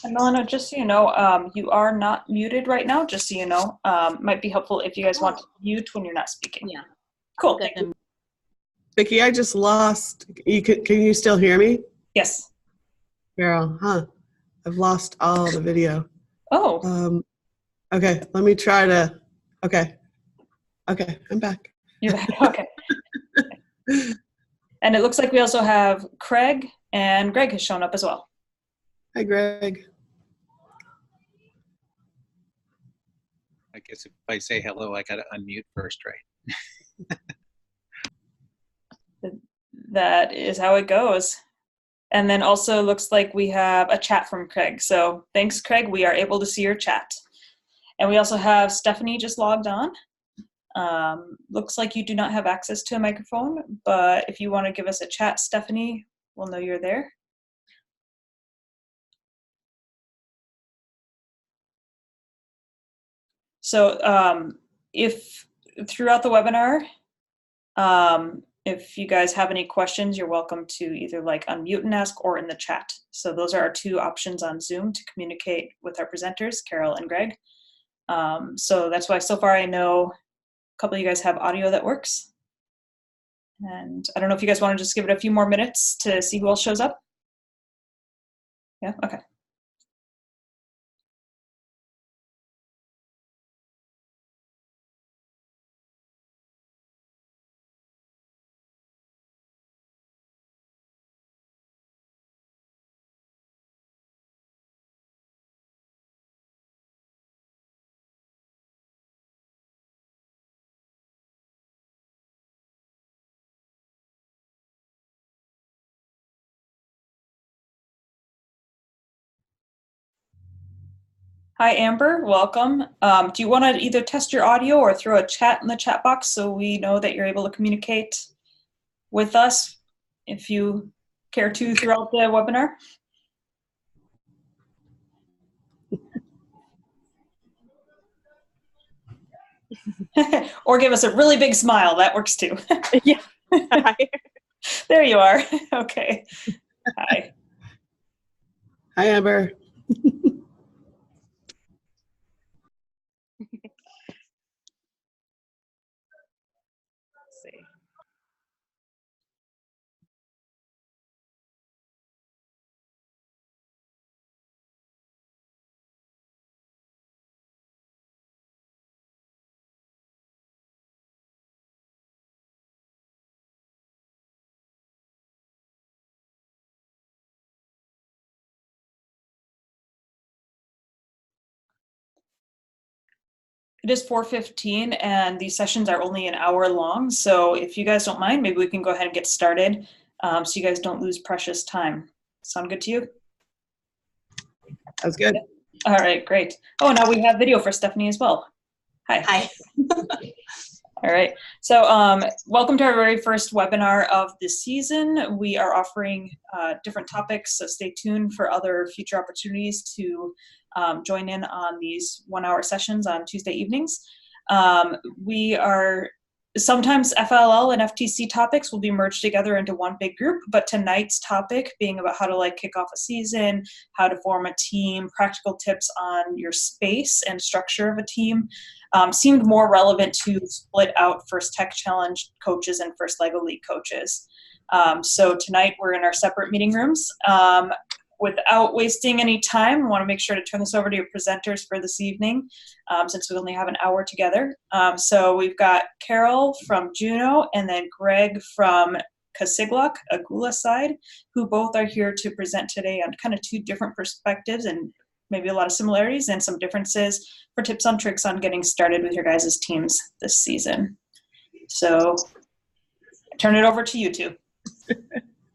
And Milano, just so you know, you are not muted right now, just so you know. Might be helpful if you guys want to mute when you're not speaking. Yeah. Cool. Thank you. Vicki, I just lost. Can you still hear me? Yes. Carol, I've lost all the video. Oh. Okay, let me try to. Okay, I'm back. You're back. Okay. And it looks like we also have Craig, and Greg has shown up as well. Hi, Greg. I guess if I say hello, I got to unmute first, right? That is how it goes. And then also looks like we have a chat from Craig. So thanks, Craig. We are able to see your chat. And we also have Stephanie just logged on. Looks like you do not have access to a microphone, but if you want to give us a chat, Stephanie, we'll know you're there. So if throughout the webinar, if you guys have any questions, you're welcome to either like unmute and ask or in the chat. So those are our two options on Zoom to communicate with our presenters, Carol and Greg. So that's why so far I know a couple of you guys have audio that works. And I don't know if you guys want to just give it a few more minutes to see who else shows up. Yeah, okay. Hi, Amber, welcome. Do you want to either test your audio or throw a chat in the chat box so we know that you're able to communicate with us if you care to throughout the webinar? Or give us a really big smile, that works too. Yeah. Hi. There you are. Okay. Hi. Hi, Amber. Let's see. It is 4:15 and these sessions are only an hour long. So if you guys don't mind, maybe we can go ahead and get started so you guys don't lose precious time. Sound good to you? That's good. All right, great. Oh, now we have video for Stephanie as well. Hi. Hi. All right, so welcome to our very first webinar of this season. We are offering different topics, so stay tuned for other future opportunities to join in on these 1-hour sessions on Tuesday evenings. We are sometimes FLL and FTC topics will be merged together into one big group, but tonight's topic being about how to like kick off a season, how to form a team, practical tips on your space and structure of a team, seemed more relevant to split out First Tech Challenge coaches and First LEGO League coaches. So tonight we're in our separate meeting rooms. Without wasting any time, I want to make sure to turn this over to your presenters for this evening, since we only have an hour together. So we've got Carol from Juneau and then Greg from Kasiglak Agula side, who both are here to present today on kind of two different perspectives and maybe a lot of similarities and some differences for tips and tricks on getting started with your guys' teams this season. So I turn it over to you two.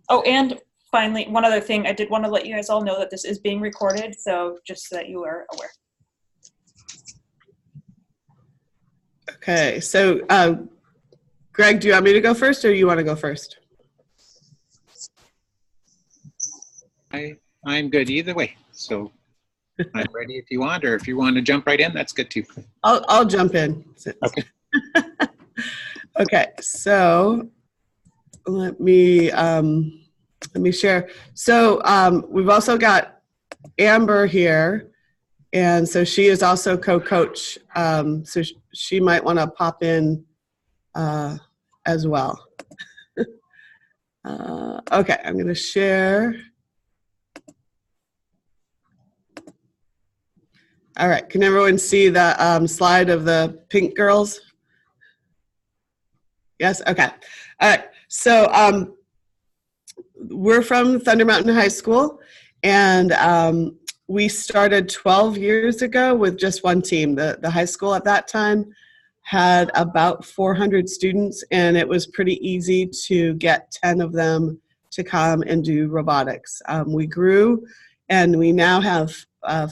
Oh, and finally, one other thing, I did want to let you guys all know that this is being recorded, so just so that you are aware. Okay, so Greg, do you want me to go first or you want to go first? I'm good either way. So I'm ready if you want, or if you want to jump right in, that's good too. I'll jump in. Okay. Okay, so let me share. So we've also got Amber here, and so she is also co-coach. So she might want to pop in as well. Okay, I'm going to share. All right, can everyone see the slide of the pink girls? Yes, okay. All right, so we're from Thunder Mountain High School, and we started 12 years ago with just one team. The high school at that time had about 400 students, and it was pretty easy to get 10 of them to come and do robotics. We grew, and we now have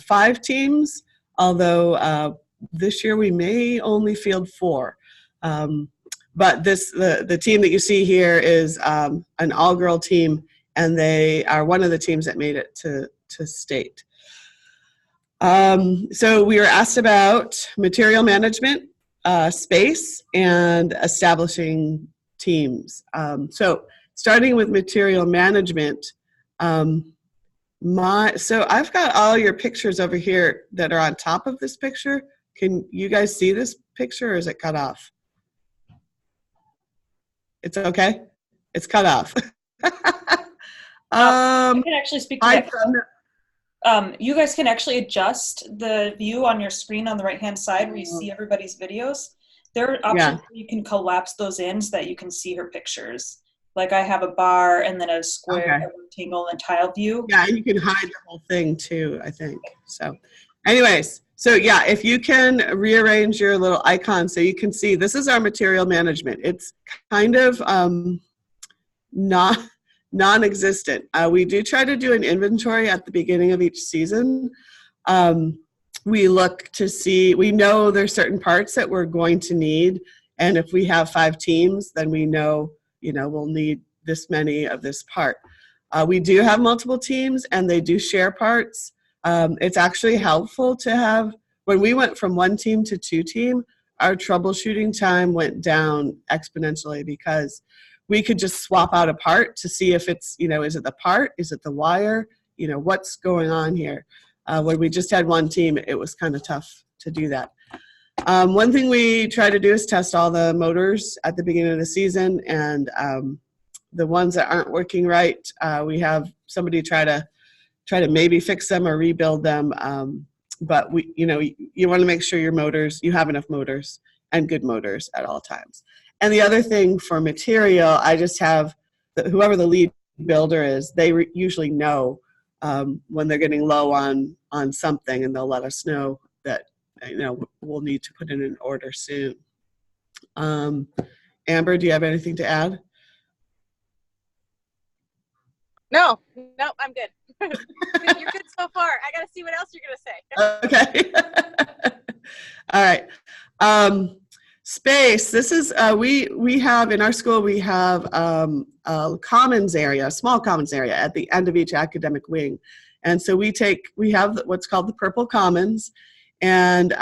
5 teams, although this year we may only field 4. But the team that you see here is an all-girl team, and they are one of the teams that made it to state. So we were asked about material management, space, and establishing teams. So starting with material management, so I've got all your pictures over here that are on top of this picture. Can you guys see this picture, or is it cut off? It's okay? It's cut off. I can actually speak to that. You guys can actually adjust the view on your screen on the right-hand side where you see everybody's videos. There are options where you can collapse those in so that you can see her pictures. Like I have a bar and then a square, a rectangle, and tile view. Yeah, and you can hide the whole thing too, I think. So anyways, so yeah, if you can rearrange your little icon so you can see, this is our material management. It's kind of non-existent. We do try to do an inventory at the beginning of each season. We look to see, we know there's certain parts that we're going to need, and if we have 5 teams, then we know, we'll need this many of this part. We do have multiple teams, and they do share parts. It's actually helpful to have, when we went from 1 team to 2 team, our troubleshooting time went down exponentially because we could just swap out a part to see if it's, is it the part? Is it the wire? What's going on here? When we just had 1 team, it was kind of tough to do that. One thing we try to do is test all the motors at the beginning of the season, and the ones that aren't working right, we have somebody try to maybe fix them or rebuild them. But you want to make sure you have enough motors and good motors at all times. And the other thing for material, I just have whoever the lead builder is, they usually know when they're getting low on something, and they'll let us know that we'll need to put in an order soon. Amber, do you have anything to add? No, I'm good. You're good so far. I got to see what else you're going to say. Okay. All right. Space. This is, we have, in our school, we have a commons area, a small commons area at the end of each academic wing. And so we have what's called the Purple Commons, and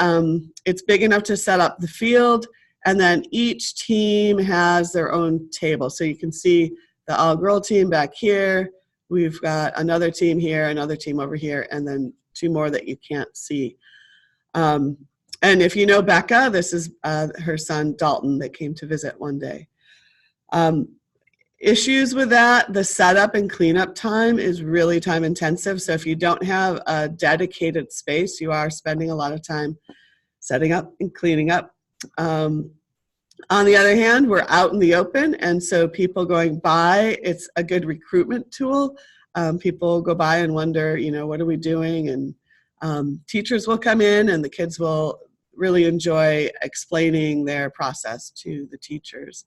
it's big enough to set up the field, and then each team has their own table. So you can see the all-girl team back here. We've got another team here, another team over here, and then 2 more that you can't see. And if you know Becca, this is her son Dalton that came to visit one day. Issues with that, the setup and cleanup time is really time intensive. So if you don't have a dedicated space, you are spending a lot of time setting up and cleaning up. On the other hand, we're out in the open, and so people going by, it's a good recruitment tool. People go by and wonder, what are we doing? And teachers will come in, and the kids will really enjoy explaining their process to the teachers.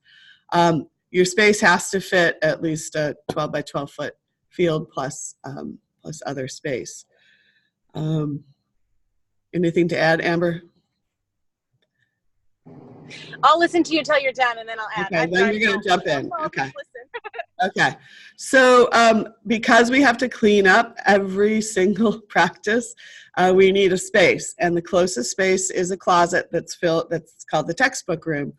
Your space has to fit at least a 12 by 12 foot field plus other space. Anything to add, Amber? I'll listen to you until you're done, and then I'll add. Okay, then you're going to jump in. I'll Okay. listen. Okay. So because we have to clean up every single practice, we need a space, and the closest space is a closet that's called the textbook room.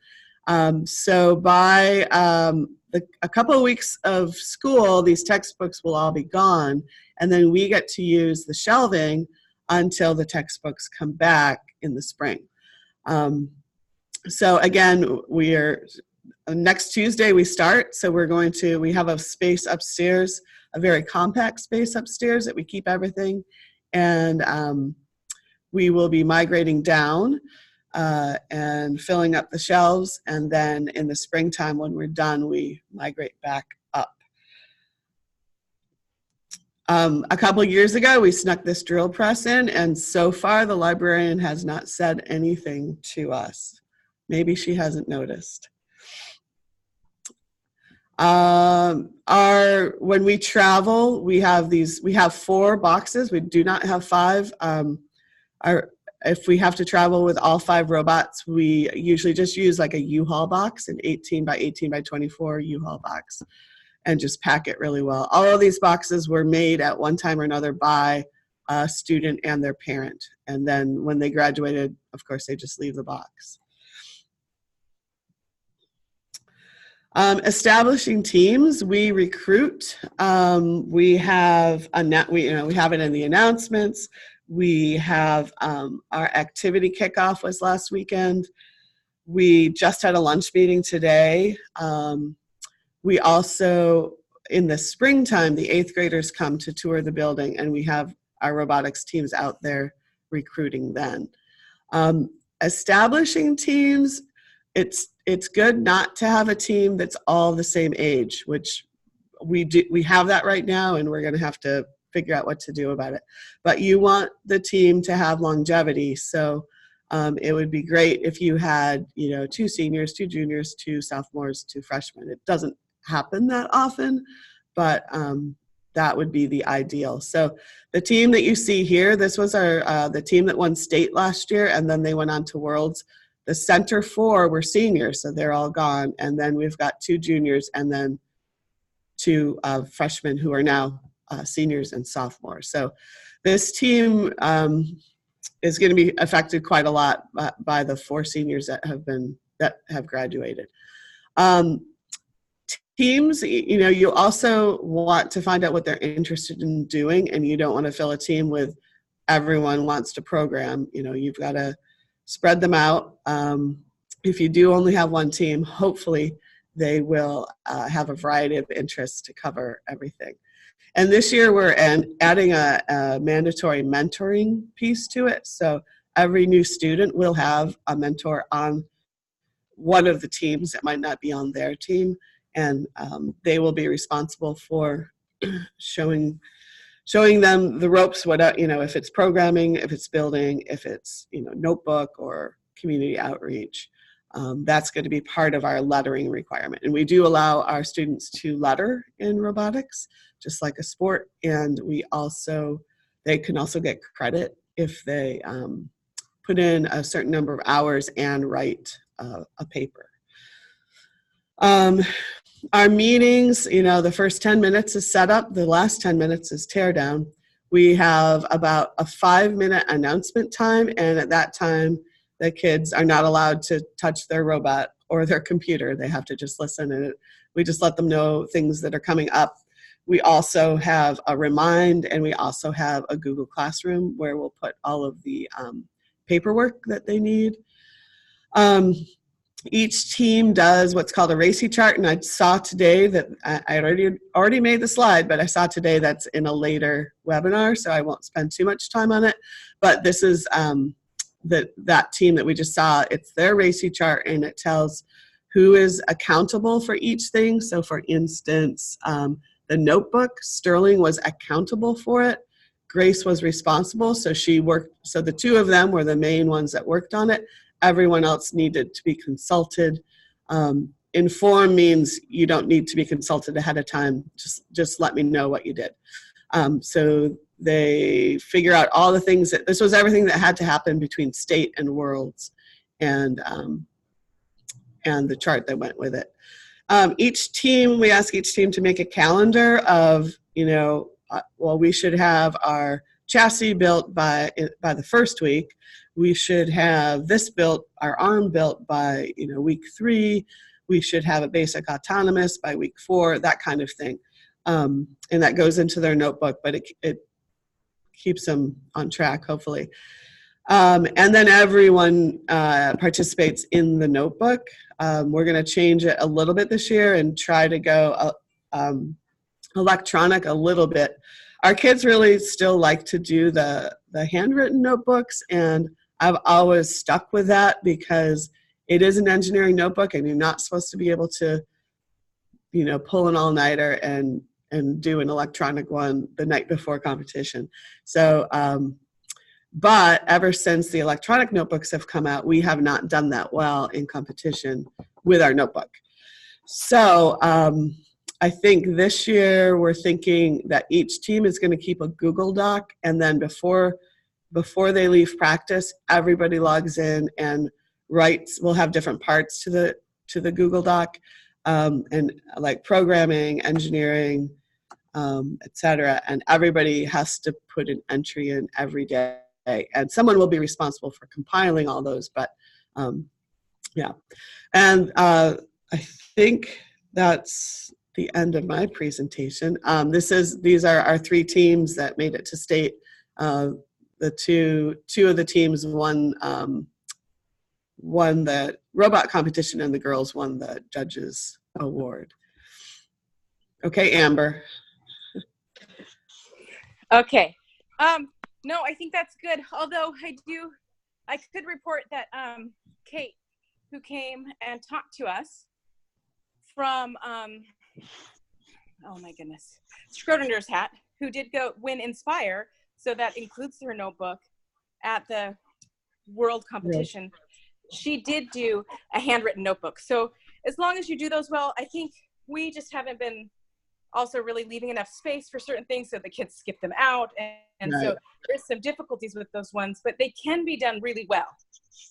So by a couple of weeks of school, these textbooks will all be gone, and then we get to use the shelving until the textbooks come back in the spring. So again, next Tuesday we start, so we have a space upstairs, a very compact space upstairs that we keep everything, and we will be migrating down and filling up the shelves, and then in the springtime when we're done, we migrate back up. A couple years ago, we snuck this drill press in, and so far the librarian has not said anything to us. Maybe she hasn't noticed. When we travel, we have 4 boxes. We do not have 5. If we have to travel with all 5 robots, we usually just use like a U-Haul box, an 18 by 18 by 24 U-Haul box, and just pack it really well. All of these boxes were made at one time or another by a student and their parent. And then when they graduated, of course, they just leave the box. Establishing teams, we recruit. We have we have it in the announcements. We have our activity kickoff was last weekend. We just had a lunch meeting today. We also, in the springtime, the 8th graders come to tour the building, and we have our robotics teams out there recruiting then. Establishing teams, it's good not to have a team that's all the same age, which we have that right now, and we're going to have to figure out what to do about it. But you want the team to have longevity, so it would be great if you had 2 seniors, 2 juniors, 2 sophomores, 2 freshmen. It doesn't happen that often, but that would be the ideal. So the team that you see here, this was the team that won state last year, and then they went on to Worlds. The center 4 were seniors, so they're all gone. And then we've got 2 juniors and then 2 freshmen who are now seniors and sophomores. So this team is going to be affected quite a lot by the 4 seniors that have graduated. Teams, you also want to find out what they're interested in doing, and you don't want to fill a team with everyone wants to program. You've got to spread them out. If you do only have one team, hopefully they will have a variety of interests to cover everything. And this year we're adding a mandatory mentoring piece to it. So every new student will have a mentor on one of the teams that might not be on their team, and they will be responsible for showing them the ropes, if it's programming, if it's building, if it's notebook or community outreach. That's going to be part of our lettering requirement. And we do allow our students to letter in robotics, just like a sport. And they can also get credit if they put in a certain number of hours and write a paper. Our meetings, the first 10 minutes is setup, the last 10 minutes is tear down. We have about a 5-minute announcement time, and at that time, the kids are not allowed to touch their robot or their computer. They have to just listen, and we just let them know things that are coming up. We also have a remind, and we also have a Google Classroom where we'll put all of the paperwork that they need. Each team does what's called a RACI chart, and I saw today that I already made the slide, but I saw today that's in a later webinar, so I won't spend too much time on it. But this is that team that we just saw, it's their RACI chart, and it tells who is accountable for each thing. So for instance, the notebook, Sterling was accountable for it. Grace was responsible, so so the two of them were the main ones that worked on it. Everyone else needed to be consulted. Inform means you don't need to be consulted ahead of time. Just let me know what you did. So they figure out all the things this was everything that had to happen between state and worlds, and the chart that went with it. We ask each team to make a calendar of, we should have our chassis built by the first week. We should have our arm built by, week 3. We should have a basic autonomous by week 4, that kind of thing. And that goes into their notebook, but it keeps them on track, hopefully. And then everyone participates in the notebook. We're going to change it a little bit this year and try to go electronic a little bit. Our kids really still like to do the handwritten notebooks, and I've always stuck with that because it is an engineering notebook, and you're not supposed to be able to, pull an all-nighter and do an electronic one the night before competition. So, but ever since the electronic notebooks have come out, we have not done that well in competition with our notebook. So I think this year we're thinking that each team is going to keep a Google Doc, and then before they leave practice, everybody logs in and writes. We'll have different parts to the Google Doc, and like programming, engineering, etc. And everybody has to put an entry in every day. And someone will be responsible for compiling all those, but yeah. And I think that's the end of my presentation. These are our 3 teams that made it to state. The two of the teams won the robot competition, and the girls won the judges award. Okay, Amber. Okay. No, I think that's good. Although I could report that Kate, who came and talked to us from, oh my goodness, Schrodinger's hat, who did go win Inspire, so that includes her notebook at the world competition. Right. She did do a handwritten notebook. So as long as you do those well, I think we just haven't been also really leaving enough space for certain things, so the kids skip them out, and right. So there's some difficulties with those ones, but they can be done really well.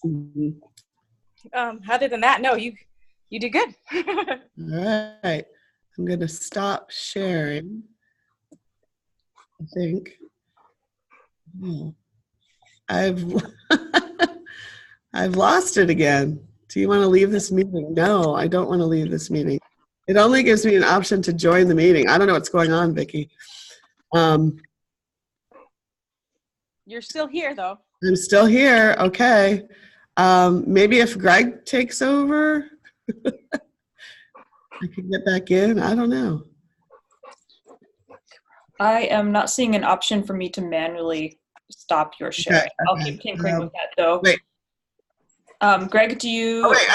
Mm-hmm. Other than that, no, you did good. All right, I'm going to stop sharing, I think. Oh. I've lost it again. Do you want to leave this meeting? No, I don't want to leave this meeting. It only gives me an option to join the meeting. I don't know what's going on, Vicki. You're still here, though. I'm still here. Okay. Maybe if Greg takes over, I can get back in. I don't know. I am not seeing an option for me to manually stop your sharing. Okay. I'll keep tinkering with that, though. Wait. Greg, do you? Oh, wait,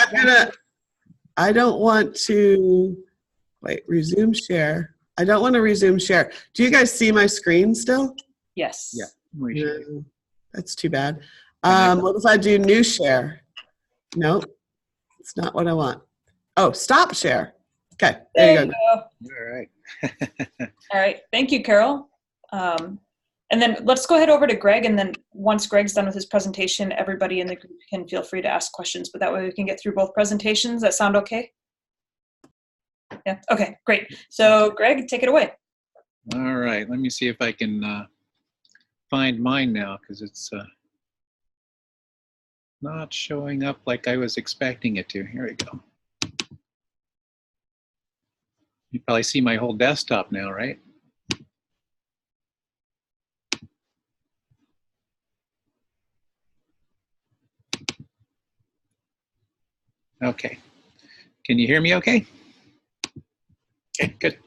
I don't want to, resume share. I don't want to resume share. Do you guys see my screen still? Yes. Yeah. No, that's too bad. What if I do new share? No, it's not what I want. Oh, stop share. Okay, there you go. All right. All right. Thank you, Carol. And then let's go ahead over to Greg, and then once Greg's done with his presentation, everybody in the group can feel free to ask questions, but that way we can get through both presentations. That sound okay? Yeah, okay, great. So Greg, take it away. All right, let me see if I can find mine now, because it's not showing up like I was expecting it to. Here we go. You probably see my whole desktop now, right? Okay. Can you hear me okay? Okay, good.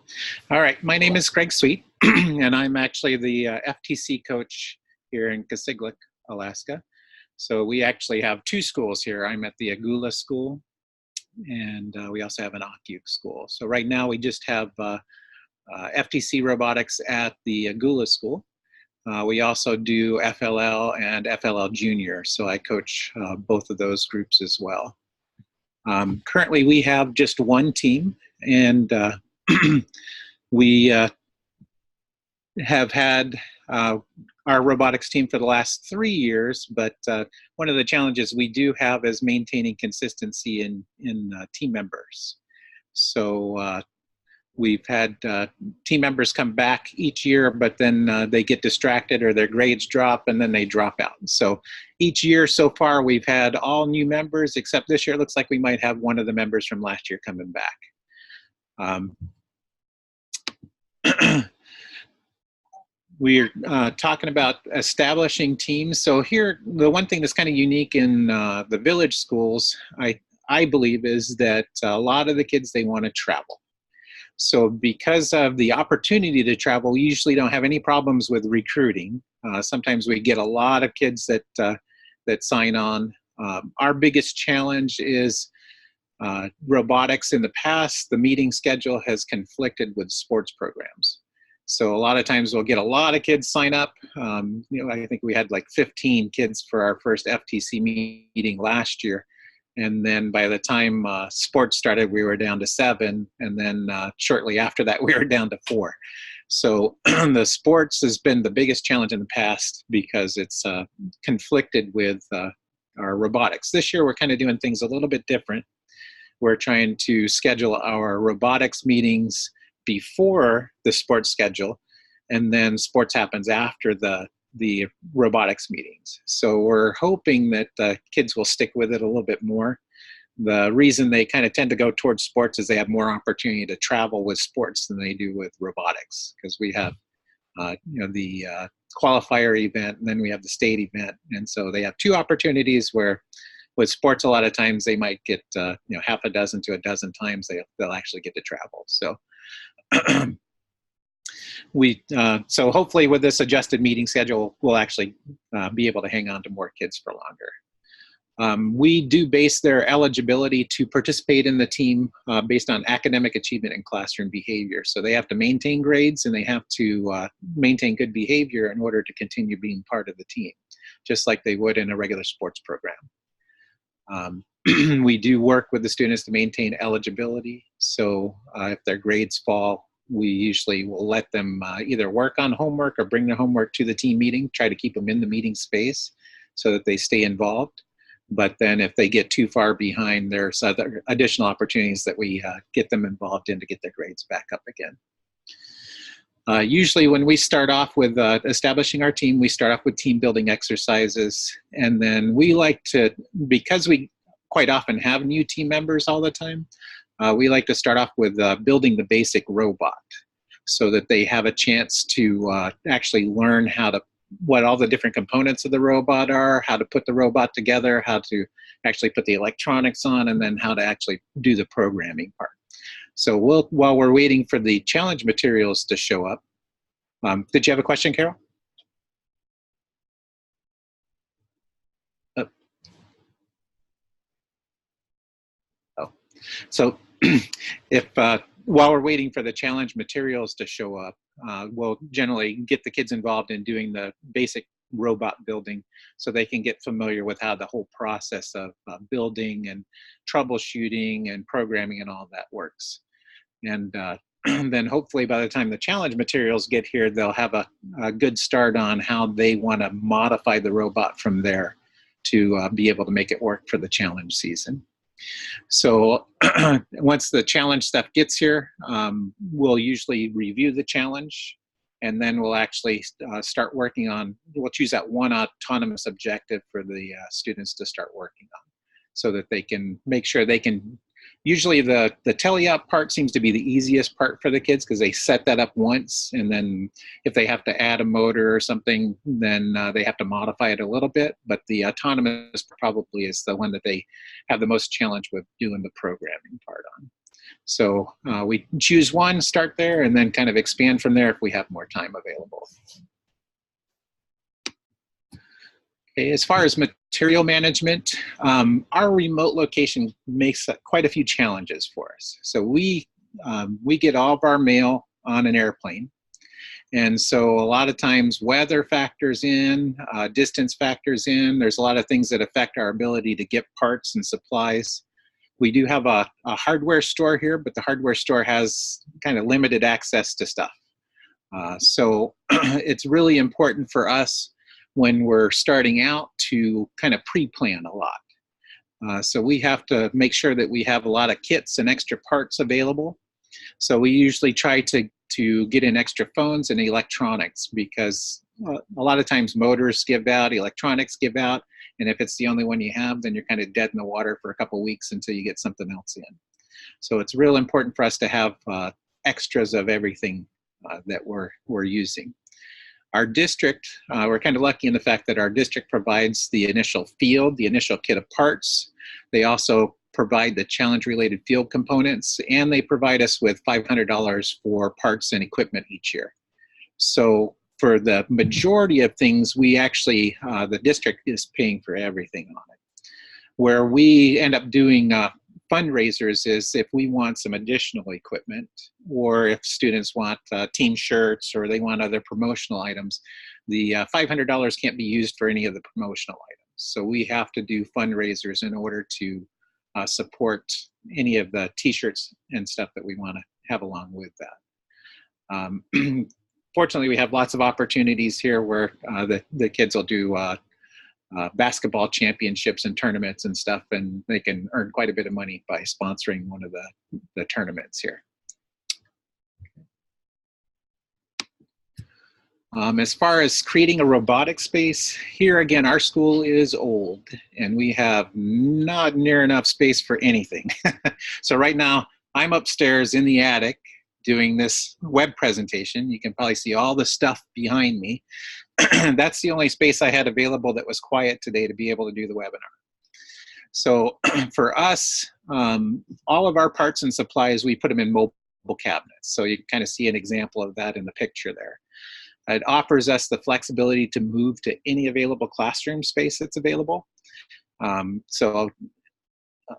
All right. My name is Greg Sweet, and I'm actually the FTC coach here in Cassiglik, Alaska. So we actually have 2 schools here. I'm at the Agula School, and we also have an Occu School. So right now we just have FTC Robotics at the Agula School. We also do FLL and FLL Junior, so I coach both of those groups as well. Currently we have just 1 team, and we have had our robotics team for the last 3 years, but one of the challenges we do have is maintaining consistency in team members. So we've had team members come back each year, but then they get distracted or their grades drop and then they drop out. So each year so far we've had all new members, except this year it looks like we might have one of the members from last year coming back. We're talking about establishing teams. So here, the one thing that's kind of unique in the village schools, I believe, is that a lot of the kids, they want to travel. So because of the opportunity to travel, we usually don't have any problems with recruiting. Sometimes we get a lot of kids that sign on. Our biggest challenge is robotics. In the past, the meeting schedule has conflicted with sports programs. So a lot of times we'll get a lot of kids sign up. I think we had like 15 kids for our first FTC meeting last year. And then by the time sports started, we were down to 7. And then shortly after that, we were down to 4. So the sports has been the biggest challenge in the past because it's conflicted with our robotics. This year, we're kind of doing things a little bit different. We're trying to schedule our robotics meetings before the sports schedule, and then sports happens after the robotics meetings. So we're hoping that kids will stick with it a little bit more. The reason they kind of tend to go towards sports is they have more opportunity to travel with sports than they do with robotics, because we have the qualifier event, and then we have the state event, and so they have 2 opportunities where with sports a lot of times they might get half a dozen to a dozen times they'll actually get to travel. So so hopefully with this adjusted meeting schedule, we'll actually be able to hang on to more kids for longer. We do base their eligibility to participate in the team based on academic achievement and classroom behavior. So they have to maintain grades and they have to maintain good behavior in order to continue being part of the team, just like they would in a regular sports program. We do work with the students to maintain eligibility. So if their grades fall, we usually will let them either work on homework or bring their homework to the team meeting, try to keep them in the meeting space so that they stay involved. But then if they get too far behind, there's other additional opportunities that we get them involved in to get their grades back up again. Usually when we start off with establishing our team, we start off with team building exercises. And then we like to, because we quite often have new team members all the time, we like to start off with building the basic robot so that they have a chance to actually learn what all the different components of the robot are, how to put the robot together, how to actually put the electronics on, and then how to actually do the programming part. So while we're waiting for the challenge materials to show up, did you have a question, Carol? So if while we're waiting for the challenge materials to show up, we'll generally get the kids involved in doing the basic robot building so they can get familiar with how the whole process of building and troubleshooting and programming and all that works. And then hopefully by the time the challenge materials get here, they'll have a good start on how they want to modify the robot from there to be able to make it work for the challenge season. So once the challenge stuff gets here, we'll usually review the challenge, and then we'll actually start working on, we'll choose that one autonomous objective for the students to start working on so that they can make sure they can, usually the tele-op part seems to be the easiest part for the kids because they set that up once, and then if they have to add a motor or something, then they have to modify it a little bit. But the autonomous probably is the one that they have the most challenge with doing the programming part on. So we choose one, start there, and then kind of expand from there if we have more time available. Okay, as far as material management. Our remote location makes quite a few challenges for us. So we get all of our mail on an airplane. And so a lot of times weather factors in, distance factors in. There's a lot of things that affect our ability to get parts and supplies. We do have a hardware store here, but the hardware store has kind of limited access to stuff. So it's really important for us when we're starting out to kind of pre-plan a lot. So we have to make sure that we have a lot of kits and extra parts available. So we usually try to get in extra phones and electronics, because a lot of times motors give out, electronics give out, and if it's the only one you have, then you're kind of dead in the water for a couple weeks until you get something else in. So it's real important for us to have extras of everything that we're using. Our district, we're kind of lucky in the fact that our district provides the initial field, the initial kit of parts. They also provide the challenge-related field components, and they provide us with $500 for parts and equipment each year. So for the majority of things, we actually, the district is paying for everything on it. Where we end up doing fundraisers is if we want some additional equipment, or if students want team shirts, or they want other promotional items, the $500 can't be used for any of the promotional items. So we have to do fundraisers in order to support any of the t-shirts and stuff that we want to have along with that. Fortunately, we have lots of opportunities here where the kids will do basketball championships and tournaments and stuff, and they can earn quite a bit of money by sponsoring one of the tournaments here. As far as creating a robotic space, here again, our school is old and we have not near enough space for anything. So right now, I'm upstairs in the attic doing this web presentation. You can probably see all the stuff behind me. That's the only space I had available that was quiet today to be able to do the webinar. So for us, all of our parts and supplies, we put them in mobile cabinets. So you can kind of see an example of that in the picture there. It offers us the flexibility to move to any available classroom space that's available. So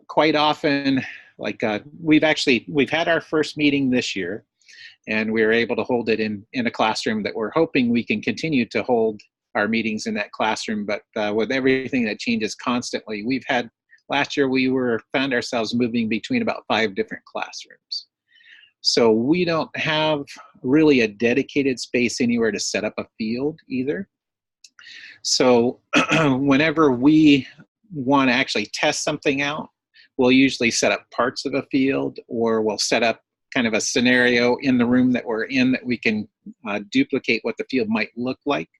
quite often, like we've had our first meeting this year, and we were able to hold it in a classroom that we're hoping we can continue to hold our meetings in that classroom. But with everything that changes constantly, last year we found ourselves moving between about 5 different classrooms. So we don't have really a dedicated space anywhere to set up a field either. So whenever we want to actually test something out, we'll usually set up parts of a field, or we'll set up kind of a scenario in the room that we're in that we can duplicate what the field might look like,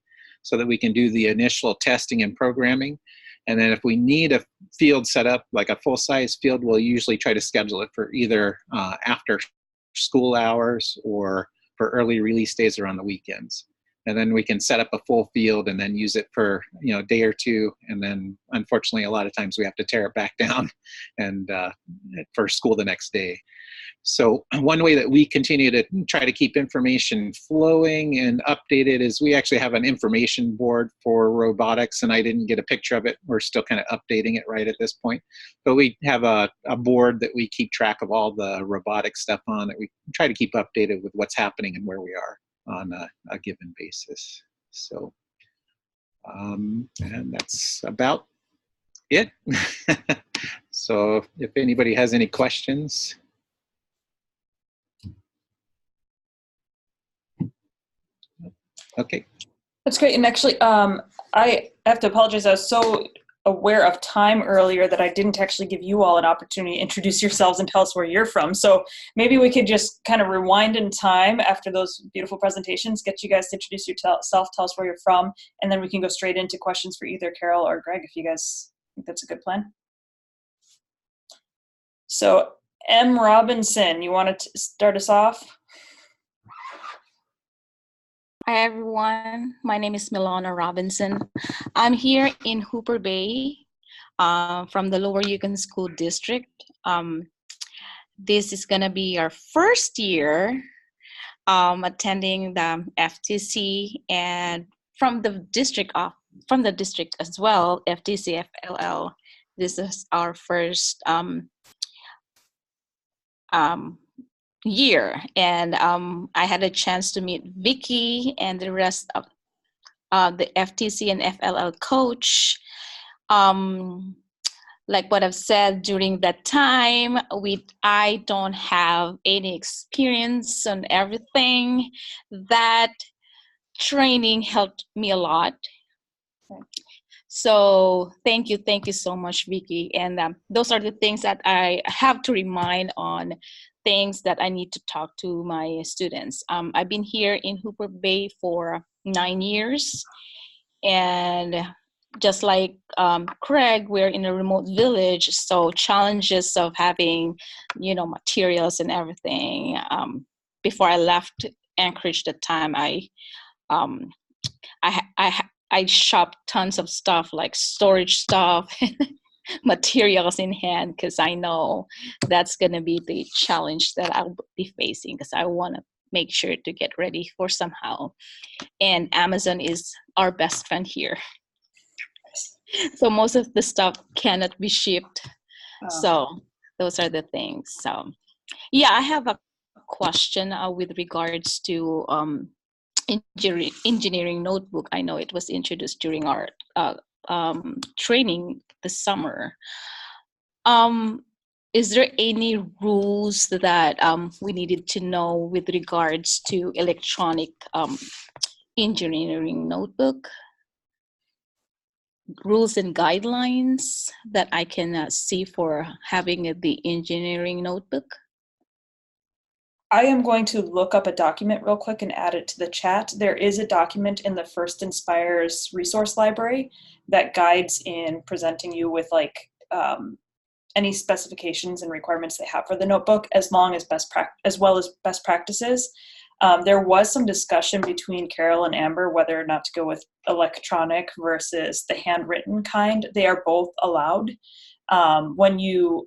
so that we can do the initial testing and programming. And then if we need a field set up, like a full-size field, we'll usually try to schedule it for either after school hours or for early release days or on the weekends. And then we can set up a full field and then use it for a day or two. And then unfortunately, a lot of times we have to tear it back down and for school the next day. So one way that we continue to try to keep information flowing and updated is we actually have an information board for robotics, and I didn't get a picture of it. We're still kind of updating it right at this point. But we have a board that we keep track of all the robotic stuff on, that we try to keep updated with what's happening and where we are on a given basis. So, and that's about it. So if anybody has any questions. Okay. That's great. And actually, I have to apologize. I was so aware of time earlier that I didn't actually give you all an opportunity to introduce yourselves and tell us where you're from. So maybe we could just kind of rewind in time after those beautiful presentations, get you guys to introduce yourself, tell us where you're from, and then we can go straight into questions for either Carol or Greg, if you guys think that's a good plan. So M. Robinson, you want to start us off? Hi everyone, my name is Milano Robinson. I'm here in Hooper Bay from the Lower Yukon School District. This is gonna be our first year attending the FTC, and from the district from the district as well, FTC FLL. This is our first year, and I had a chance to meet Vicki and the rest of the FTC and FLL coach. Like what I've said during that time, I don't have any experience on everything. That training helped me a lot. So thank you so much, Vicki. And those are the things that I have to remind on, things that I need to talk to my students. I've been here in Hooper Bay for 9 years, and just like Craig, we're in a remote village, so challenges of having, materials and everything. Before I left Anchorage, that time I shopped tons of stuff, like storage stuff, materials in hand, because I know that's going to be the challenge that I'll be facing, because I want to make sure to get ready for somehow. And Amazon is our best friend here. So most of the stuff cannot be shipped. So those are the things. So yeah, I have a question with regards to engineering notebook. I know it was introduced during our training this summer. Is there any rules that we needed to know with regards to electronic engineering notebook? Rules and guidelines that I can see for having the engineering notebook? I am going to look up a document real quick and add it to the chat. There is a document in the First Inspires resource library that guides in presenting you with any specifications and requirements they have for the notebook, as well as best practices. There was some discussion between Carol and Amber whether or not to go with electronic versus the handwritten kind. They are both allowed. When you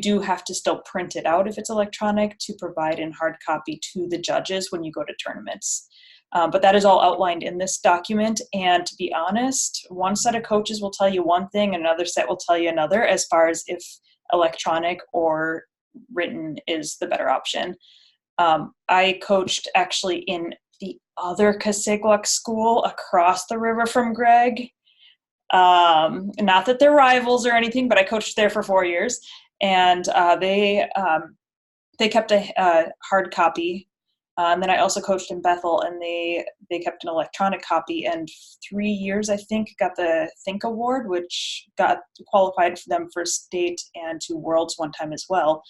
do have to still print it out if it's electronic to provide in hard copy to the judges when you go to tournaments. But that is all outlined in this document. And to be honest, one set of coaches will tell you one thing and another set will tell you another as far as if electronic or written is the better option. I coached actually in the other Casegluck school across the river from Greg. Not that they're rivals or anything, but I coached there for 4 years, and they kept a hard copy. And then I also coached in Bethel, and they kept an electronic copy, and 3 years, I think, got the Think Award, which got qualified for them for state and to Worlds one time as well.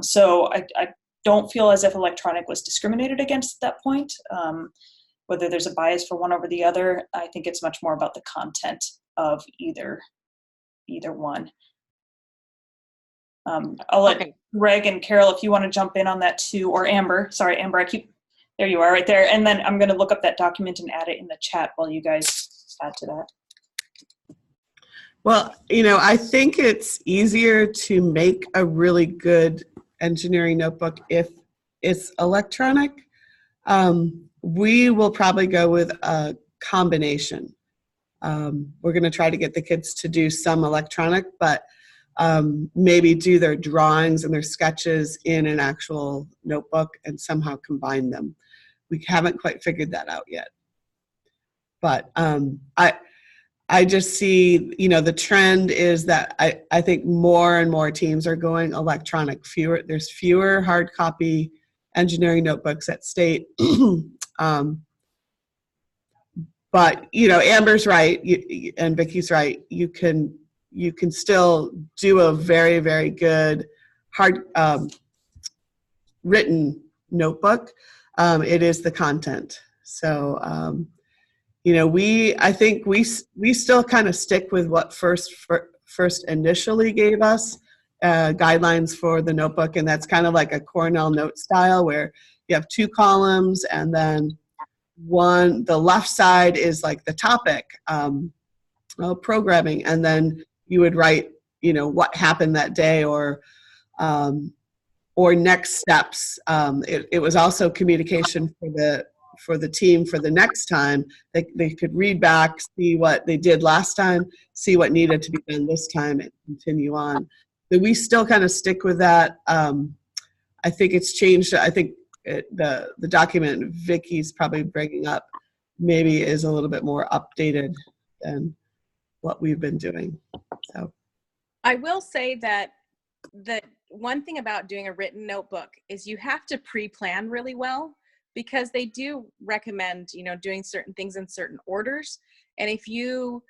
So I don't feel as if electronic was discriminated against at that point. Whether there's a bias for one over the other, I think it's much more about the content of either one. I'll let Greg and Carol, if you want to jump in on that too, or Amber. Sorry, Amber, there you are right there. And then I'm going to look up that document and add it in the chat while you guys add to that. Well, I think it's easier to make a really good engineering notebook if it's electronic. We will probably go with a combination. We're going to try to get the kids to do some electronic, but maybe do their drawings and their sketches in an actual notebook and somehow combine them. We haven't quite figured that out yet. But I just see, the trend is that I think more and more teams are going electronic. There's fewer hard copy engineering notebooks at state. But, Amber's right, and Vicki's right. You can still do a very, very good hard written notebook. It is the content. So, I think we still kind of stick with what first initially gave us guidelines for the notebook, and that's kind of like a Cornell note style where you have 2 columns, and then the left side is like the topic, programming, and then you would write, what happened that day or next steps. It was also communication for for the team for the next time. They could read back, see what they did last time, see what needed to be done this time, and continue on. But we still kind of stick with that. I think it's changed. I think the document Vicki's probably bringing up maybe is a little bit more updated than what we've been doing. So I will say that the one thing about doing a written notebook is you have to pre-plan really well, because they do recommend, doing certain things in certain orders. And if you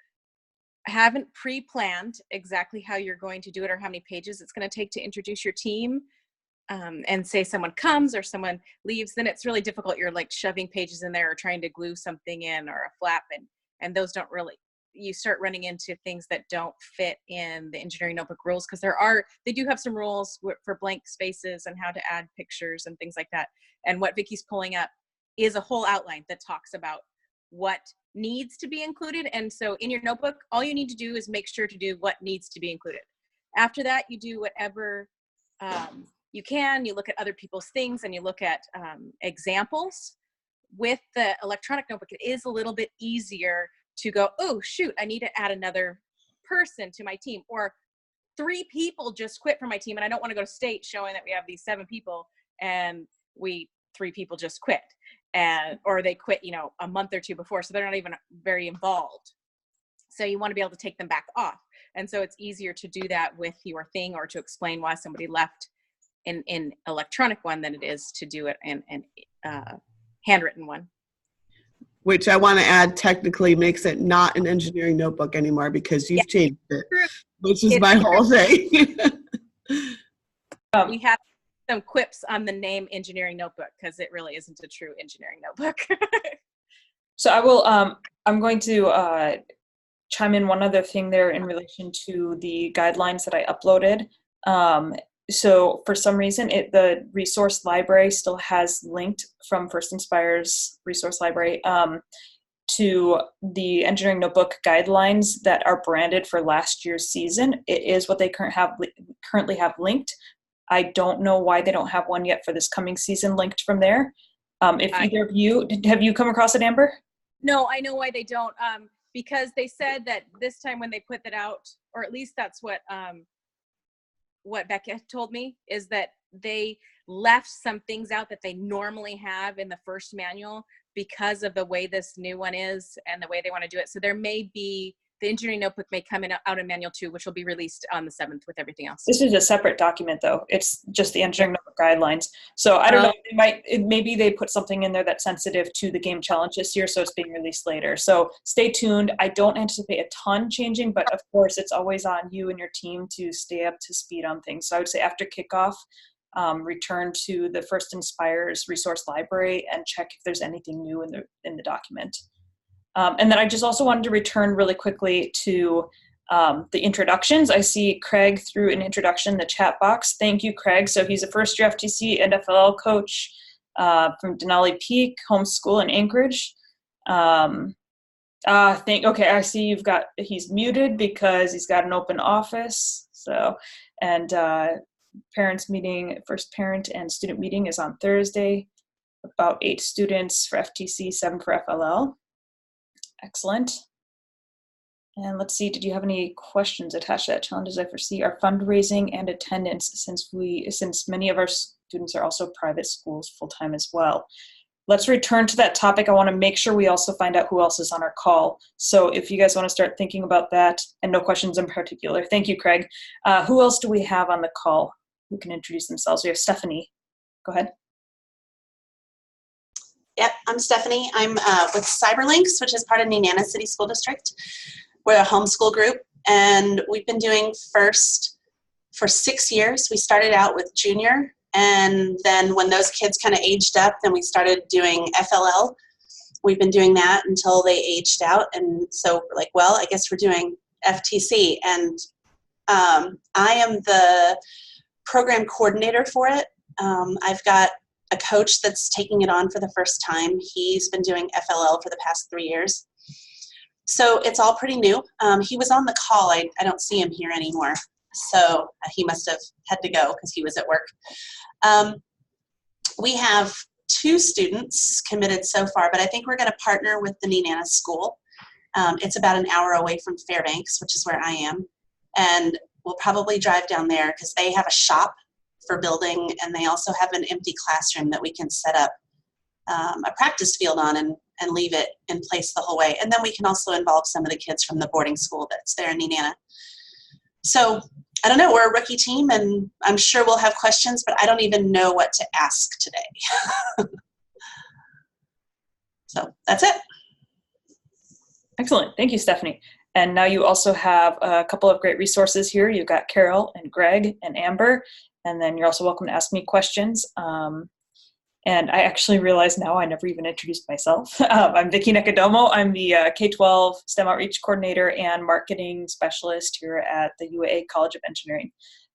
haven't pre-planned exactly how you're going to do it or how many pages it's going to take to introduce your team, and say someone comes or someone leaves, then it's really difficult. You're like shoving pages in there or trying to glue something in or a flap, and those don't really, you start running into things that don't fit in the engineering notebook rules, because they do have some rules for blank spaces and how to add pictures and things like that. And what Vicki's pulling up is a whole outline that talks about what needs to be included. And so in your notebook, all you need to do is make sure to do what needs to be included. After that, you do whatever you can. You look at other people's things and you look at examples. With the electronic notebook, it is a little bit easier to go, oh shoot, I need to add another person to my team, or 3 people just quit from my team and I don't want to go to state showing that we have these 7 people and 3 people just quit, or they quit a month or 2 before, so they're not even very involved. So you want to be able to take them back off, and so it's easier to do that with your thing or to explain why somebody left in electronic one than it is to do it in handwritten one. Which I want to add technically makes it not an engineering notebook anymore, because you've changed it, which is my whole thing. We have some quips on the name engineering notebook, because it really isn't a true engineering notebook. So I will, I'm going to chime in one other thing there in relation to the guidelines that I uploaded. So for some reason, the resource library still has linked from First Inspire's resource library to the engineering notebook guidelines that are branded for last year's season. It is what they currently have linked. I don't know why they don't have one yet for this coming season linked from there. Either of you, have you come across it, Amber? No, I know why they don't. Because they said that this time when they put that out, or at least that's what Becca told me, is that they left some things out that they normally have in the first manual because of the way this new one is and the way they want to do it. So there may be, the engineering notebook may come out in manual 2, which will be released on the 7th with everything else. This is a separate document though. It's just the engineering notebook guidelines. So I don't know, maybe they put something in there that's sensitive to the game challenge this year, so it's being released later. So stay tuned. I don't anticipate a ton changing, but of course it's always on you and your team to stay up to speed on things. So I would say after kickoff, return to the First Inspire's resource library and check if there's anything new in the document. And then I just also wanted to return really quickly to the introductions. I see Craig threw an introduction in the chat box. Thank you, Craig. So he's a first-year FTC and FLL coach from Denali Peak Homeschool in Anchorage. Okay, I see he's muted because he's got an open office. So, and parents meeting, first parent and student meeting is on Thursday. About 8 students for FTC, 7 for FLL. Excellent. And let's see, did you have any questions attached to that? Challenges I foresee are fundraising and attendance, since many of our students are also private schools full-time as well. Let's return to that topic. I want to make sure we also find out who else is on our call. So if you guys want to start thinking about that, and no questions in particular. Thank you, Craig. Who else do we have on the call who can introduce themselves? We have Stephanie. Go ahead. Yep, I'm Stephanie. I'm with Cyberlinks, which is part of Nenana City School District. We're a homeschool group, and we've been doing FIRST for 6 years. We started out with junior, and then when those kids kind of aged up, then we started doing FLL. We've been doing that until they aged out, and so we're like, well, I guess we're doing FTC, and I am the program coordinator for it. I've got a coach that's taking it on for the first time. He's been doing FLL for the past 3 years. So it's all pretty new. He was on the call. I don't see him here anymore. So he must have had to go because he was at work. We have 2 students committed so far, but I think we're going to partner with the Nenana School. It's about an hour away from Fairbanks, which is where I am. And we'll probably drive down there because they have a shop for building, and they also have an empty classroom that we can set up a practice field on and leave it in place the whole way. And then we can also involve some of the kids from the boarding school that's there in Nenana. So I don't know, we're a rookie team, and I'm sure we'll have questions, but I don't even know what to ask today. So that's it. Excellent. Thank you, Stephanie. And now you also have a couple of great resources here. You've got Carol and Greg and Amber, and then you're also welcome to ask me questions. And I actually realize now I never even introduced myself. I'm Vicki Nicodomo. I'm the K-12 STEM Outreach Coordinator and Marketing Specialist here at the UAA College of Engineering.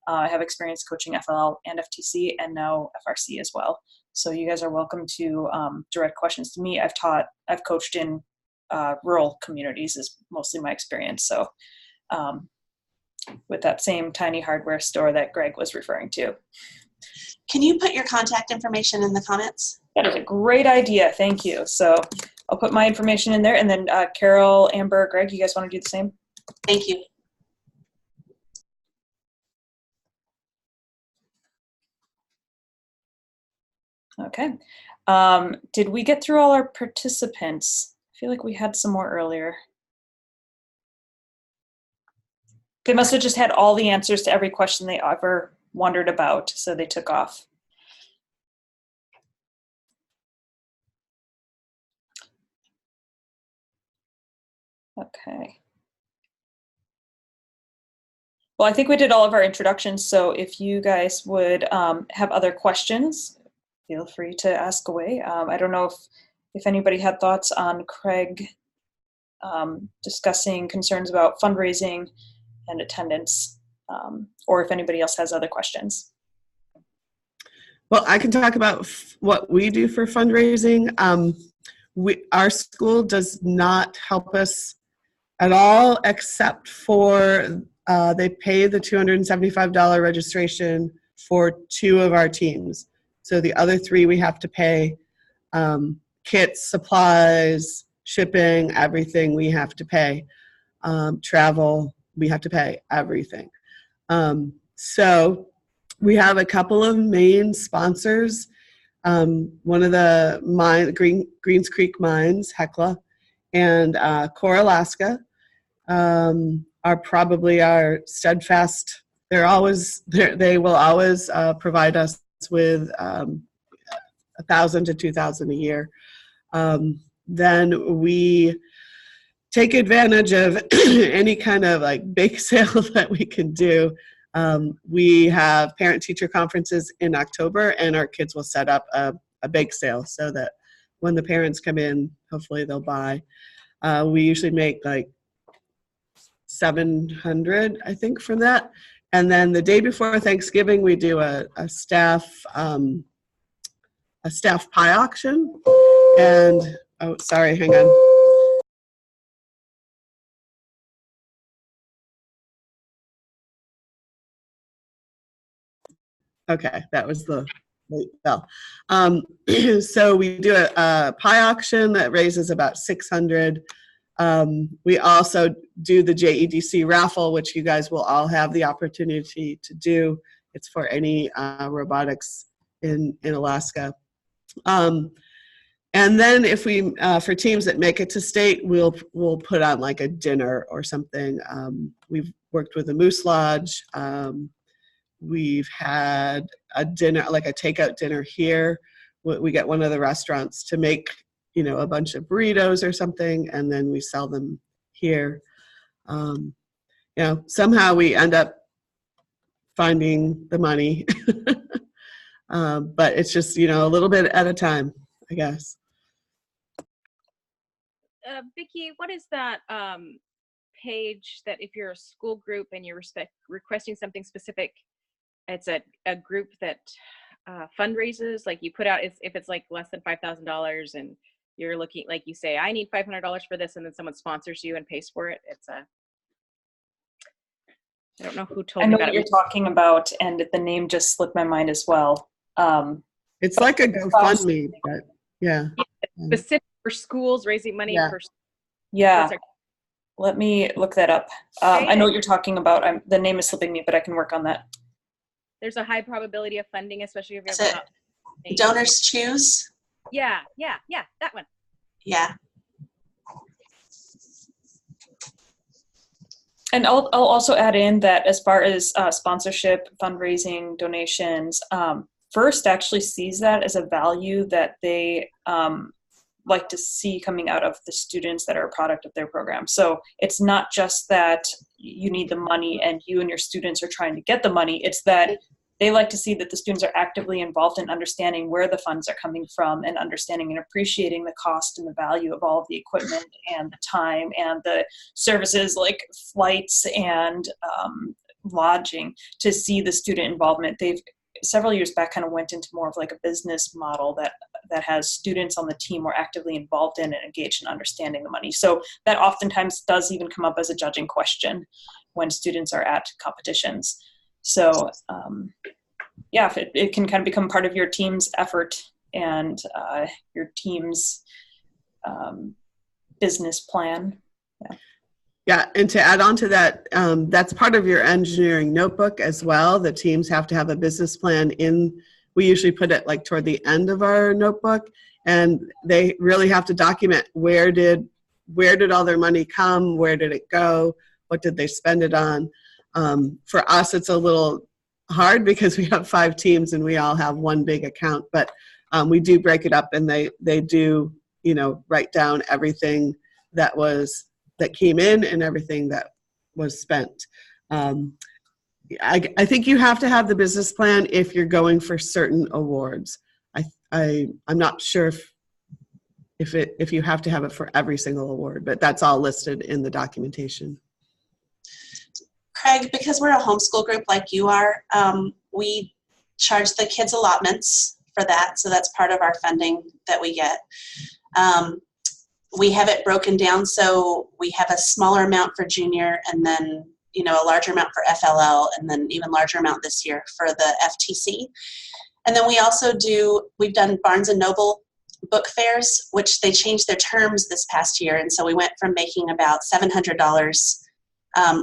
I have experience coaching FLL and FTC and now FRC as well. So you guys are welcome to direct questions to me. I've coached in rural communities is mostly my experience. So with that same tiny hardware store that Greg was referring to. Can you put your contact information in the comments? That is a great idea. Thank you. So I'll put my information in there, and then Carol, Amber, Greg, you guys want to do the same? Thank you. Okay. Did we get through all our participants? I feel like we had some more earlier. They must have just had all the answers to every question they ever wondered about, so they took off. Okay. Well, I think we did all of our introductions, so if you guys would have other questions, feel free to ask away. I don't know if anybody had thoughts on Craig discussing concerns about fundraising and attendance, or if anybody else has other questions. Well, I can talk about what we do for fundraising. Our school does not help us at all, except for they pay the $275 registration for 2 of our teams. So the other 3 we have to pay. Kits, supplies, shipping, everything we have to pay. Travel, we have to pay everything. So we have a couple of main sponsors. One of the Greens Creek Mines, Hecla, and Core Alaska are probably our steadfast. They will always provide us with $1,000 to $2,000 a year. Then we take advantage of any kind of like bake sale that we can do. We have parent-teacher conferences in October, and our kids will set up a bake sale so that when the parents come in, hopefully they'll buy. We usually make like $700, I think, from that. And then the day before Thanksgiving, we do a staff pie auction. And oh, sorry, hang on. Okay, that was the late bell. So we do a pie auction that raises about $600. We also do the JEDC raffle, which you guys will all have the opportunity to do. It's for any robotics in Alaska. And then if we, for teams that make it to state, we'll put on like a dinner or something. We've worked with the Moose Lodge. We've had a dinner, like a takeout dinner here. We get one of the restaurants to make, a bunch of burritos or something, and then we sell them here. Somehow we end up finding the money, but it's just, a little bit at a time, I guess. Vicki, what is that page that if you're a school group and you're requesting something specific, it's a group that fundraises, like you put out, if it's like less than $5,000 and you're looking, like you say, I need $500 for this, and then someone sponsors you and pays for it. I don't know who told me about it. I know what you're talking about, and the name just slipped my mind as well. It's like a GoFundMe, but yeah. Specific for schools raising money Yeah. for. Yeah. Let me look that up. I know what you're talking about. The name is slipping me, but I can work on that. There's a high probability of funding, especially if Is you're it not. Donors Choose? Yeah, that one. Yeah. And I'll also add in that as far as sponsorship, fundraising, donations, First actually sees that as a value that they like to see coming out of the students that are a product of their program. So it's not just that you need the money and you and your students are trying to get the money, it's that they like to see that the students are actively involved in understanding where the funds are coming from and understanding and appreciating the cost and the value of all of the equipment and the time and the services like flights and lodging to see the student involvement. They've several years back kind of went into more of like a business model that has students on the team more actively involved in and engaged in understanding the money. So that oftentimes does even come up as a judging question when students are at competitions. So yeah, it can kind of become part of your team's effort and your team's business plan. Yeah, and to add on to that, that's part of your engineering notebook as well. The teams have to have a business plan we usually put it like toward the end of our notebook, and they really have to document where did all their money come, where did it go, what did they spend it on. For us, it's a little hard because we have 5 teams and we all have one big account, but we do break it up, and they do, write down everything that came in and everything that was spent. I think you have to have the business plan if you're going for certain awards. I'm not sure if you have to have it for every single award, but that's all listed in the documentation. Craig, because we're a homeschool group like you are, we charge the kids allotments for that, so that's part of our funding that we get. We have it broken down, so we have a smaller amount for junior, and then a larger amount for FLL, and then even larger amount this year for the FTC. And then we've done Barnes & Noble book fairs, which they changed their terms this past year, and so we went from making about $700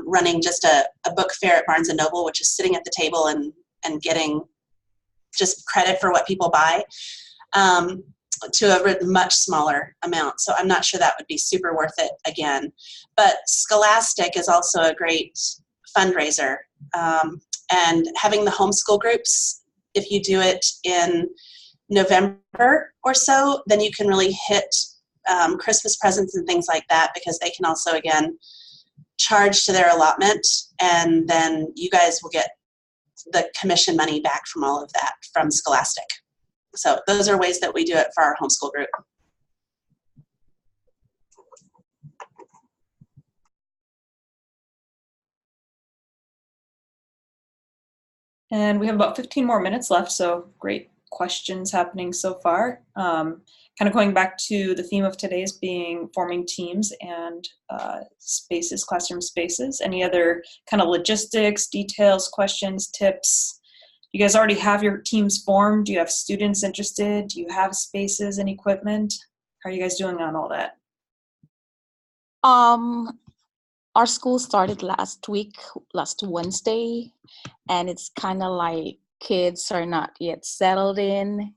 running just a book fair at Barnes & Noble, which is sitting at the table and getting just credit for what people buy, to a much smaller amount. So I'm not sure that would be super worth it again. But Scholastic is also a great fundraiser. And having the homeschool groups, if you do it in November or so, then you can really hit Christmas presents and things like that, because they can also, again, charge to their allotment, and then you guys will get the commission money back from all of that from Scholastic. So those are ways that we do it for our homeschool group. And we have about 15 more minutes left, so great questions happening so far. Kind of going back to the theme of today's being forming teams and spaces, classroom spaces. Any other kind of logistics, details, questions, tips? You guys already have your teams formed? Do you have students interested? Do you have spaces and equipment? How are you guys doing on all that? Our school started last Wednesday, and it's kind of like kids are not yet settled in.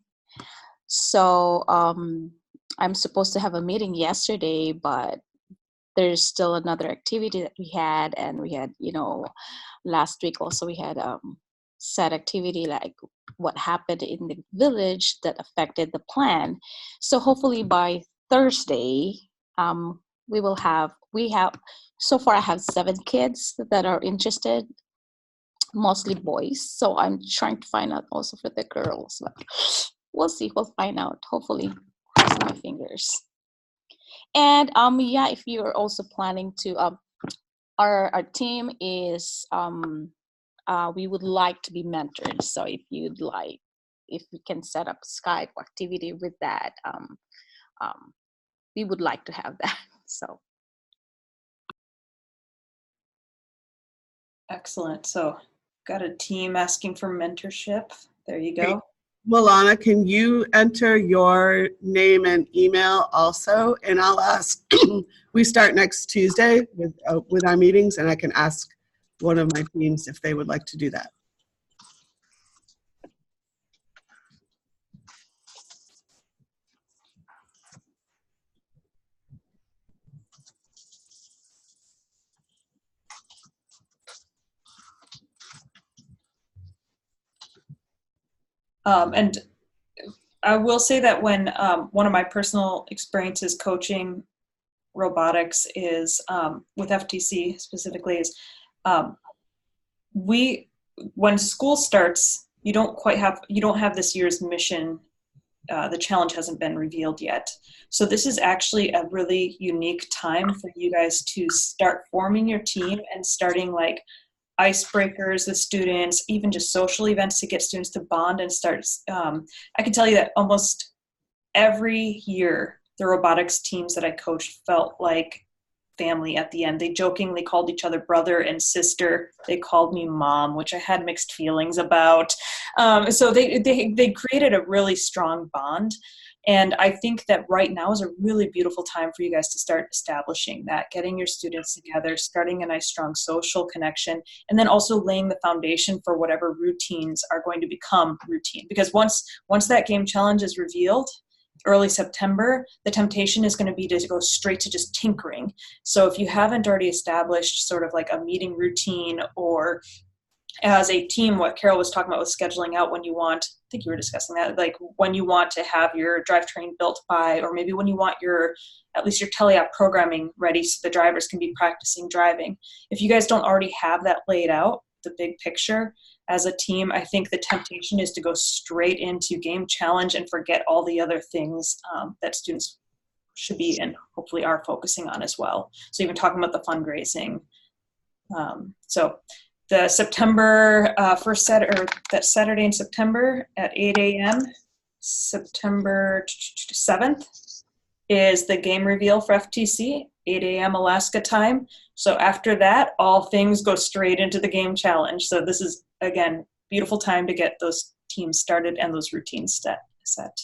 So I'm supposed to have a meeting yesterday, but there's still another activity that we had, and we had, last week also we had set activity like what happened in the village that affected the plan. So hopefully by Thursday, we have so far I have 7 kids that are interested, mostly boys. So I'm trying to find out also for the girls. But we'll see. We'll find out. Hopefully, crossing my fingers. And yeah, if you're also planning to, our team is we would like to be mentored. So if we can set up Skype activity with that, we would like to have that. So. Excellent. So got a team asking for mentorship. There you go. Milana, can you enter your name and email also? And I'll ask, we start next Tuesday with our meetings, and I can ask one of my teams if they would like to do that. And I will say that when one of my personal experiences coaching robotics is with FTC specifically is when school starts, you don't have this year's mission. The challenge hasn't been revealed yet. So this is actually a really unique time for you guys to start forming your team and starting like icebreakers with students, even just social events to get students to bond and start. I can tell you that almost every year, the robotics teams that I coached felt like family at the end. They jokingly called each other brother and sister. They called me mom, which I had mixed feelings about. So they created a really strong bond. And I think that right now is a really beautiful time for you guys to start establishing that, getting your students together, starting a nice strong social connection, and then also laying the foundation for whatever routines are going to become routine. Because once that game challenge is revealed, early September, the temptation is going to be to go straight to just tinkering. So if you haven't already established sort of like a meeting routine, or as a team, what Carol was talking about with scheduling out when you want, I think you were discussing that, like when you want to have your drivetrain built by, or maybe when you want at least your teleapp programming ready so the drivers can be practicing driving. If you guys don't already have that laid out, the big picture as a team, I think the temptation is to go straight into game challenge and forget all the other things that students should be and hopefully are focusing on as well. So even talking about the fundraising. So the September that Saturday in September at 8 a.m., September 7th, is the game reveal for FTC, 8 a.m. Alaska time. So after that, all things go straight into the game challenge. So this is, again, beautiful time to get those teams started and those routines set.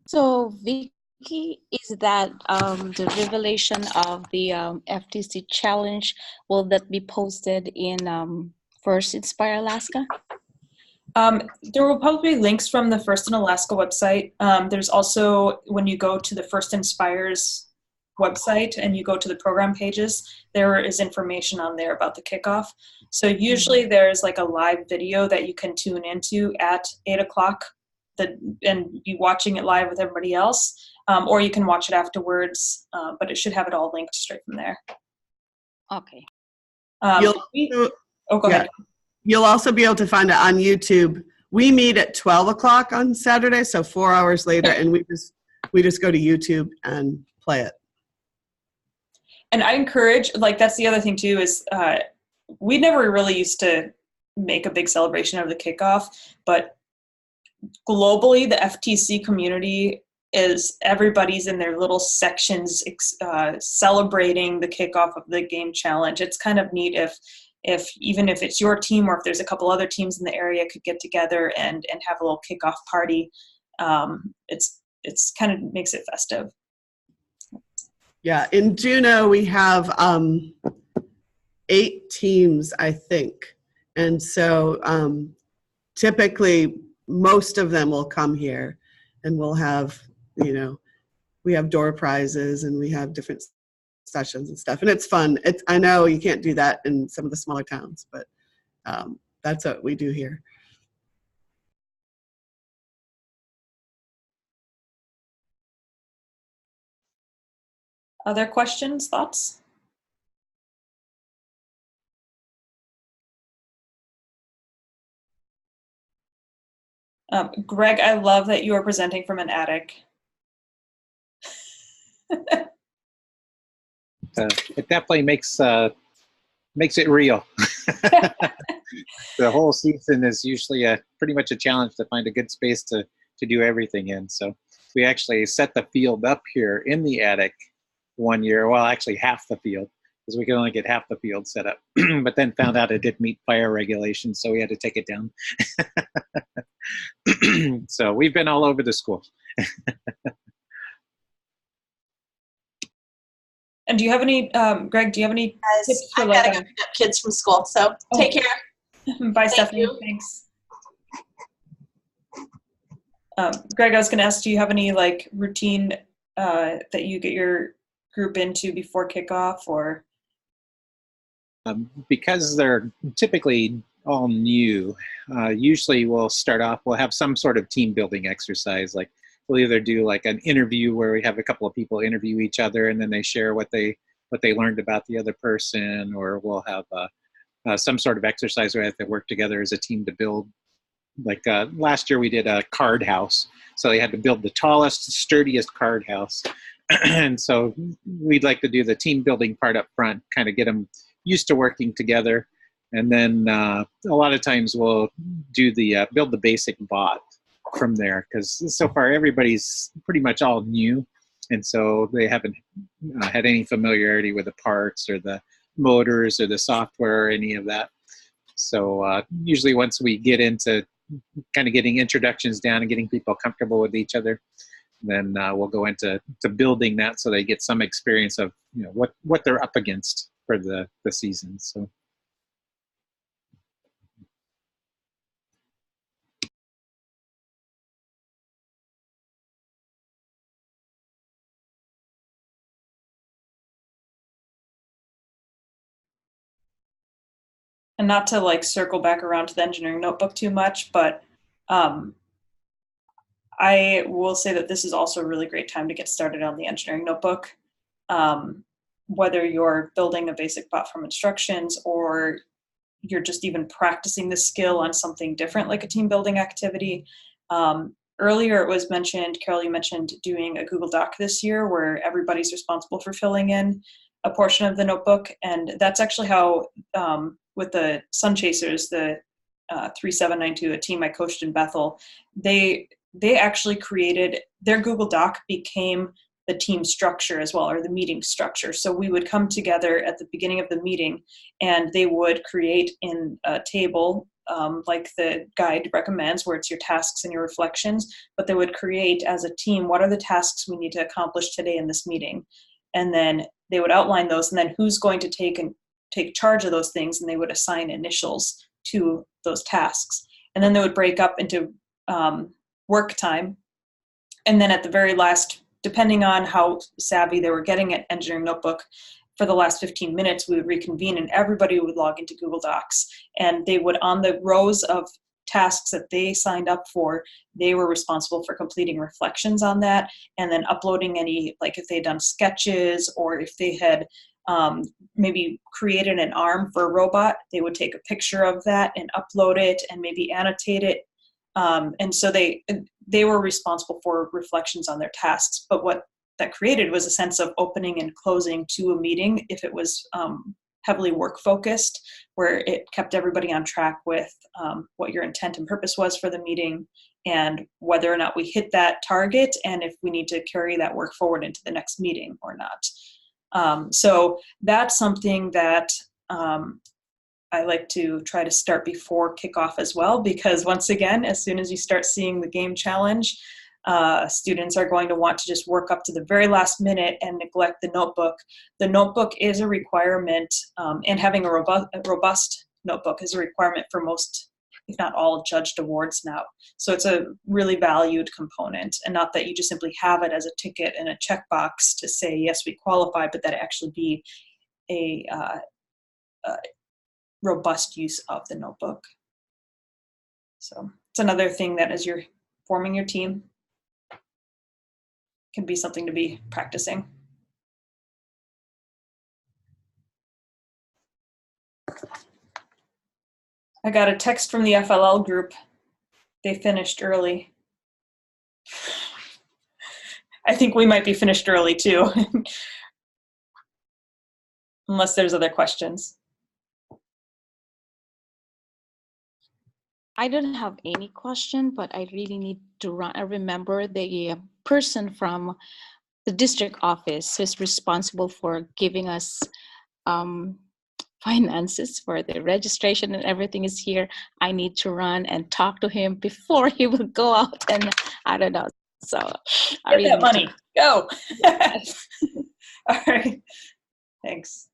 So Vicki, is that the revelation of the FTC challenge, will that be posted in First Inspire Alaska? There will probably be links from the First in Alaska website. There's also, when you go to the First Inspires website and you go to the program pages, there is information on there about the kickoff. So usually there's like a live video that you can tune into at 8 o'clock and be watching it live with everybody else, or you can watch it afterwards, but it should have it all linked straight from there. Okay. Go ahead. You'll also be able to find it on YouTube. We meet at 12 o'clock on Saturday, so 4 hours later, and we just go to YouTube and play it. And I encourage, like, that's the other thing too, is we never really used to make a big celebration of the kickoff, but globally, the FTC community is, everybody's in their little sections celebrating the kickoff of the game challenge. It's kind of neat if even if it's your team or if there's a couple other teams in the area could get together and have a little kickoff party. It's kind of makes it festive. Yeah, in Juneau we have 8 teams, I think. And so typically most of them will come here, and we'll have, we have door prizes and we have different sessions and stuff, and it's fun. I know you can't do that in some of the smaller towns, but that's what we do here. Other questions, thoughts? Greg, I love that you are presenting from an attic. It definitely makes it real. The whole season is usually pretty much a challenge to find a good space to do everything in. So we actually set the field up here in the attic one year, well, actually half the field, because we could only get half the field set up. But then found out it didn't meet fire regulations, so we had to take it down. So we've been all over the school. And do you have any, Greg, do you have any tips for I've got to go pick up kids from school, so take care. Bye, Stephanie. Thanks. Greg, I was going to ask, do you have any like routine that you get your group into before kickoff, or? Because they're typically all new, usually we'll start off, we'll have some sort of team building exercise. Like we'll either do like an interview where we have a couple of people interview each other and then they share what they learned about the other person, or we'll have some sort of exercise where they have to work together as a team to build. Like last year we did a card house. So they had to build the tallest, sturdiest card house. And so we'd like to do the team building part up front, kind of get them used to working together. And then a lot of times we'll do the build the basic bot from there, because so far everybody's pretty much all new. And so they haven't had any familiarity with the parts or the motors or the software or any of that. So usually once we get into kind of getting introductions down and getting people comfortable with each other, then we'll go into building that so they get some experience of what they're up against for the season. So. And not to like circle back around to the engineering notebook too much, but I will say that this is also a really great time to get started on the engineering notebook. Whether you're building a basic bot from instructions, or you're just even practicing the skill on something different like a team building activity. Earlier it was mentioned, Carol, you mentioned doing a Google Doc this year where everybody's responsible for filling in a portion of the notebook. And that's actually how, with the Sun Chasers, the 3792, a team I coached in Bethel, they actually created, their Google Doc became the team structure as well, or the meeting structure. So we would come together at the beginning of the meeting and they would create in a table, like the guide recommends, where it's your tasks and your reflections, but they would create as a team, what are the tasks we need to accomplish today in this meeting? And then they would outline those, and then who's going to take charge of those things, and they would assign initials to those tasks. And then they would break up into work time. And then at the very last, depending on how savvy they were getting at engineering notebook, for the last 15 minutes, we would reconvene and everybody would log into Google Docs. And they would, on the rows of tasks that they signed up for, they were responsible for completing reflections on that, and then uploading any, like if they'd done sketches, or if they had maybe created an arm for a robot, they would take a picture of that and upload it and maybe annotate it. And so they were responsible for reflections on their tasks. But what that created was a sense of opening and closing to a meeting if it was heavily work focused, where it kept everybody on track with what your intent and purpose was for the meeting, and whether or not we hit that target, and if we need to carry that work forward into the next meeting or not. So that's something that I like to try to start before kickoff as well, because once again, as soon as you start seeing the game challenge, students are going to want to just work up to the very last minute and neglect the notebook. The notebook is a requirement, and having a robust notebook is a requirement for most, if not all, judged awards now. So it's a really valued component, and not that you just simply have it as a ticket and a checkbox to say, yes, we qualify, but that it actually be a robust use of the notebook. So it's another thing that as you're forming your team, can be something to be practicing. I got a text from the FLL group. They finished early. I think we might be finished early too, unless there's other questions. I don't have any question, but I really need to remember the person from the district office who's responsible for giving us finances for the registration and everything is here. I need to run and talk to him before he will go out, and I don't know. So I Get that money. Go. All right. Thanks.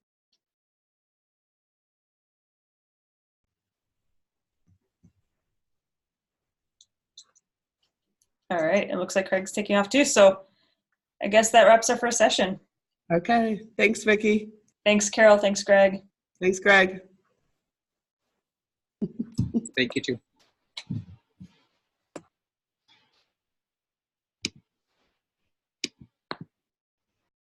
All right. It looks like Craig's taking off too. So I guess that wraps our first session. Okay. Thanks, Vicki. Thanks, Carol. Thanks, Greg. Thanks, Greg. Thank you too.